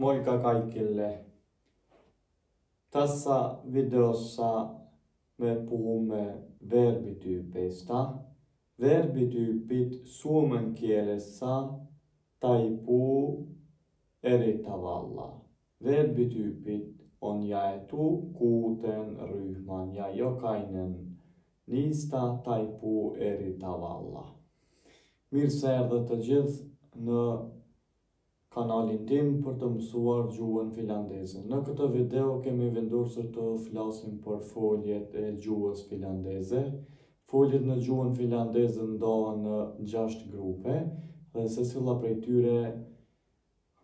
Moika kaikille. Tässä videossa me puhumme verbityypeistä. Verbityypit suomen kielessä taipuu eri tavalla. Verbityypit on jaettu 6 ryhmään ja jokainen niistä taipuu eri tavalla. Mirë se erdhët të gjithë në kanalin tim për të mësuar gjuhën finlandeze. Në këtë video kemi vendosur të flasim për foljet e gjuhës finlandeze. Foljet në gjuhën finlandeze ndohen në 6 grupe dhe secila prej tyre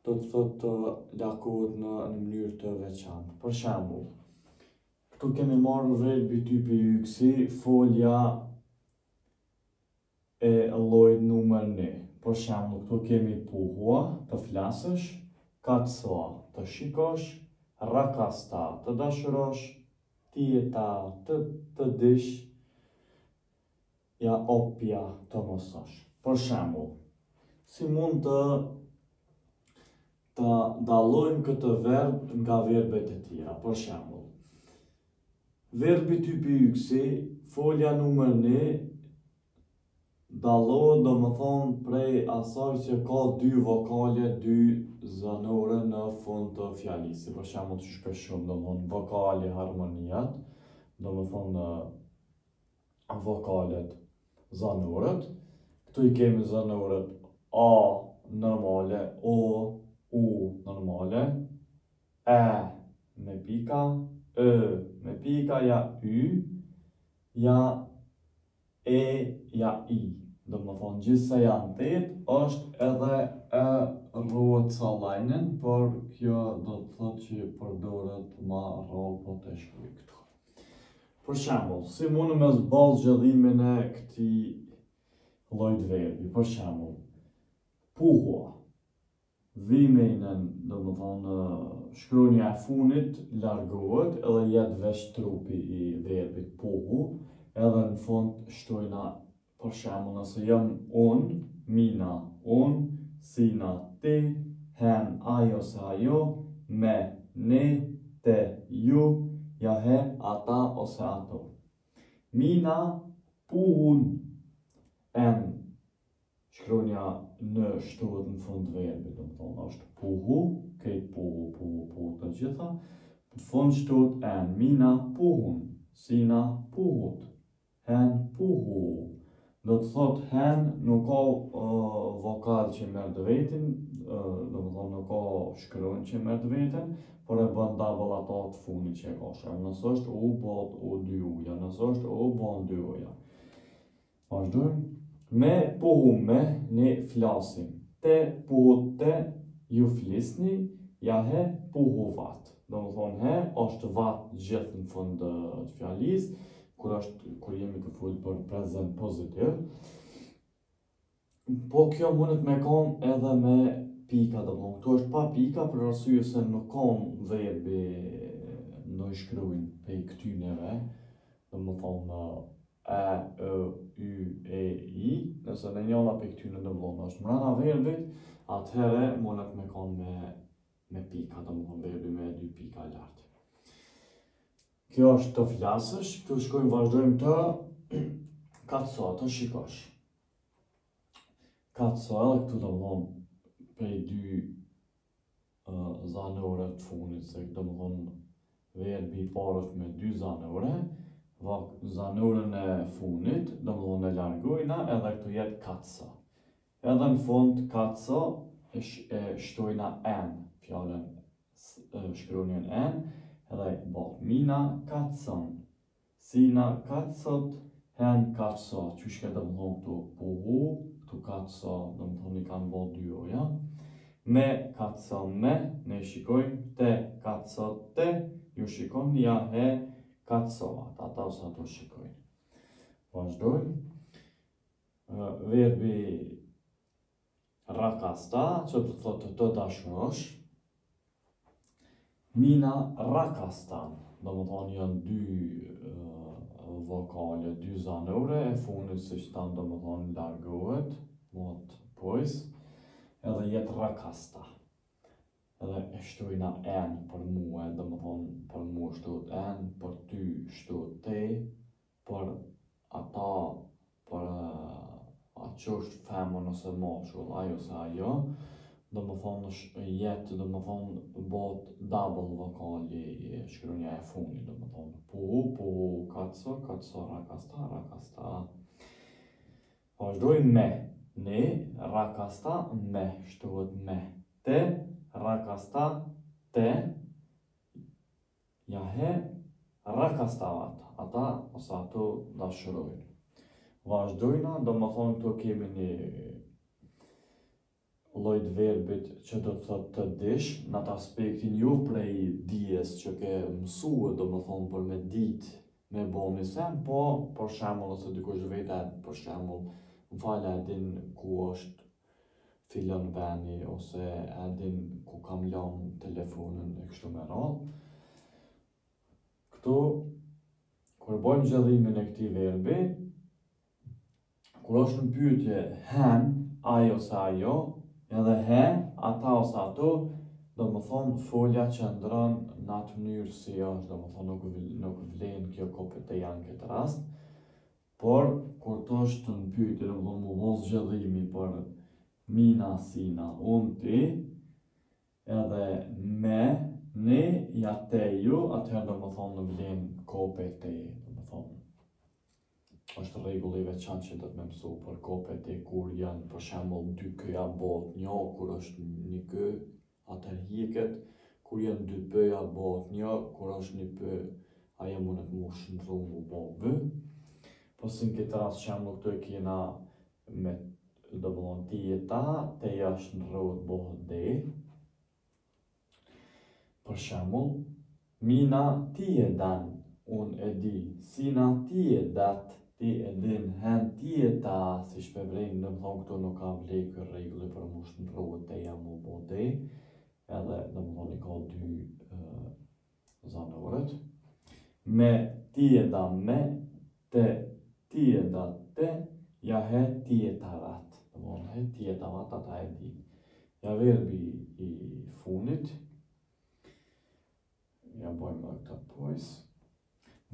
do të thotë të largohet në mënyrë të veçantë. Për shembull, këtu kemi marrë verbi typi yksi, folja e llojit numër 1. Për shembull, këtu kemi puhua, të flasësh, katsoa, të shikosh, rakasta, të dashurosh, tieta, të dish, ja oppia, të mësosh. Për shembull, si mund të dallojmë këtë verb nga verbet e tjera? Për shembull, verbi typi yksi, folja numër 1, dallohet do më thonë prej asaj që ka 2 vokale, 2 zanore në fund të fjalisë. Për shembull që shpesh shumë do më thonë vokale harmoniat, do më thonë vokalet zanorët. Këtu i kemi zanorët A normale, O, U normale, E me pika, Ö me pika, ja Y, ja E, ja I. Do më thonë gjithë se janë 8, është edhe e rruhet ca lajnen, por kjo do të thotë që përdoret ma rrallë po të shkruaj këtu. Për shembull, si mundëm me zballë zgjedhimin e këtij llojit verbi? Për shembull, puhua, vimejnën, do më thonë shkronja e funit largohet edhe jet veç trupi i verbit puhu, edhe në fund shtojna. Për shembull, nëse jam unë, mina, unë, sina, ti, hen, ajo ose ajo, me, ne, te, ju, ja he, ata ose ato. Mina puhun, en, shkronja në shtohet në fund verbit, do të thonë është puhu, këtë puhu të gjitha, në fund shtohet en, mina puhun, sina puhut, hen puhu. Do të thot hen nuk ka vokal që merr të vetin, do të thonë nuk ka shkronjë që merr të veten, por e bën double ato të fundit që e ka shkruar. Nëse është u bëhet u dy uja, nëse është u bën dy uja. Vazhdojmë. Me puhum me, ne flasim. Te puhute, ju flisni, ja he puhuvat. Do të thonë he është vat gjithë në fund të fjalisë. Kur jemi të folë për prezent pozitiv. Po kjo mundet me konë edhe me pika, do më këtu është pa pika për arsye se nuk konë verbi në shkruajnë pe këtyneve, do më thonë e, ö, y, e, i, nëse në njëna pe këtyne do më thonë është mrena verbit, atëhere mundet me konë me pika, do më thonë verbi me 2 pika lartë. Kjo është të flasësh, këtu shkojmë vazhdojmë të katso, të shikosh. Katso edhe këtu do më thonë prej 2 zanore të funit, se do më thonë verbi i parë është me 2 zanore, zanoren e funit, do më thonë e largojna, edhe këtu jetë katso. Edhe në fund katso e shtojna en, fjallën shkronjën en, edhe bëhet mina katson, sina katsot, hen katso, që shke do më thonë këtu puhu, këtu katso, do më thonë i kanë bëhet 2 oja, me katson me, ne shikojmë, te katsot te, ju shikojmë, ja he katsovat, ata ose ato shikojnë. Vazhdojmë. Verbi rakasta, që të thotë të dashurosh. Mina rakastan, do më thonë janë 2 vokale, 2 zanore, e funit si që tanë do më thonë largohet, mot pojs, edhe jetë rakasta. edhe e shtojna en për mua, dhe më thonë për mua shtot en, për ty shtot te, për ata, për atë që është femën ose mashkull, ajo ose ajo, dhe më thonë jetë, dhe më thonë bot double vokali shkronja e funit, dhe më thonë pu, kaco, rakasta. Vazhdoj me, ne, rakasta, me, shtohet me, te, rakasta, te, jahe, rakastavat, ata ose ato dashurojnë. Vazhdojna, do më thonë këto kemi një lloj të verbit që do të thotë të dish, në atë aspektin jo prej dijes që ke mësue, do më thonë për me dit, me bo një sen, po për shembull ose dikush vete, për shembull, më falë e din ku është filon veni, ose e din ku kam lanë telefonin e kështu me radhë. Këtu, kur bojmë zgjedhimin e këtij verbi, kur është në pyetje hen, ai ose ajo, edhe he, ata ose ato, do më thonë folja që ndron në atë mënyrë si është, do më thonë nuk vlen kjo kopete janë këtë rast, por kur të është në pyetje, do më thonë mu vos zgjedhimi për mina, sina, unë, ti, edhe me, ne, ja te ju, atëherë do më thonë në vlen kopete, do më thonë. Është rregull i veçantë që do të më mësu për kopet e kur janë për shembull dy këja bëhet një, kur është një kë, atëherë hiqet, kur janë dy pëja bëhet një, kur është një pë, ajo mund të mos ndrru mu bë bë. Po si në këtë rast shembull këtu e kena me do të thonë ti e ta, te jashtë ndrrohet bëhet de. Për shembull, mina ti e dan, unë e di, sina ti e dat, ti e din, hen ti e ta, si shpevrejnë, në më thonë këto nuk ka vlej kër regulli për mu shëndrohet te jam mu bo de, edhe në më thonë i ka dy zanorët. Me ti e da me, te ti e da te, ja he ti e ta vat, në më thonë he ti e ta vat, ata e di. Ja verbi i funit, ja bojmë dhe këta pojës.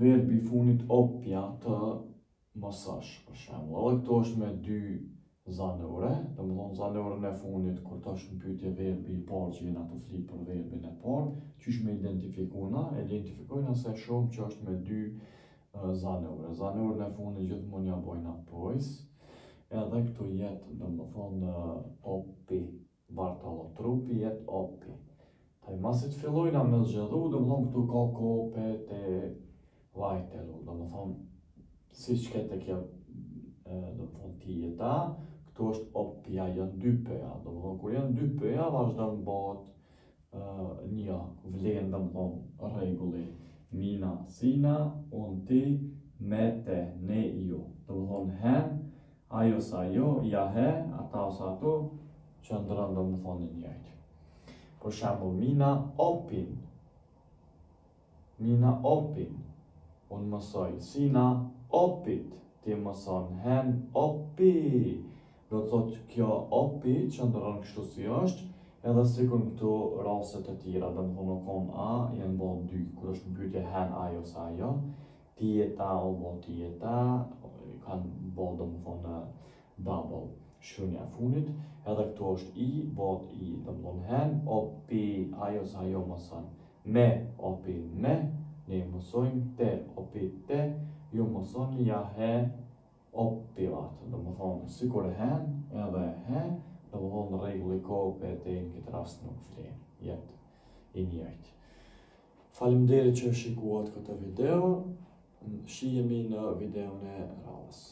Verbi i funit opja të mësash, për shembull. Edhe këto është me dy zanore, do më thonë zanorën e funit, kur të është në pyetje verbi i parë që jena të flitë për verbin e parë, qysh me identifikojna se shumë që është me dy zanore. Zanorën e funit gjithmonë ja bojna pojës, edhe këtu jetë, do më thonë opi, bartalo trupi jetë opi. Taj masit fillojna me zgjedhu, do më thonë këtu ka kope te vajtelu, do më thonë si që këtë kjo, do më thonë ti e ta, këtu është opja, janë dy pëja, do më thonë kur janë dy pëja, vazhdan bëhet një, vlen, do më thonë rregulli, mina, sina, unë, ti, me, te, ne, ju, do më thonë hen, ajo sa jo, ja he, ata ose ato, që ndërën do më thonë njëjtë. Për shembull, mina opin, unë mësoj, sina opit, ti mëson, hen opi. Do të thotë kjo opi që ndërën kështu si është, edhe sikur në këtu raset e tjera, do më thonë kon a, janë bo dy, kur është në pyetje hen ajo sa ajo, ti e ta o bo ti e ta, kanë bo do më thonë double shkronja e funit, edhe këtu është i, bot i, do më thonë hen, opi, ajo sa ajo mëson, me, opi, me, ne mësojmë, te, opi, te, ju mësoni, ja he, opivat, do më thonë, sikur hen, edhe he, do më thonë rregulli kope te në këtë rast nuk vlen, jetë i njëjtë. Faleminderit që shikuat këtë video, shihemi në videon e radhës.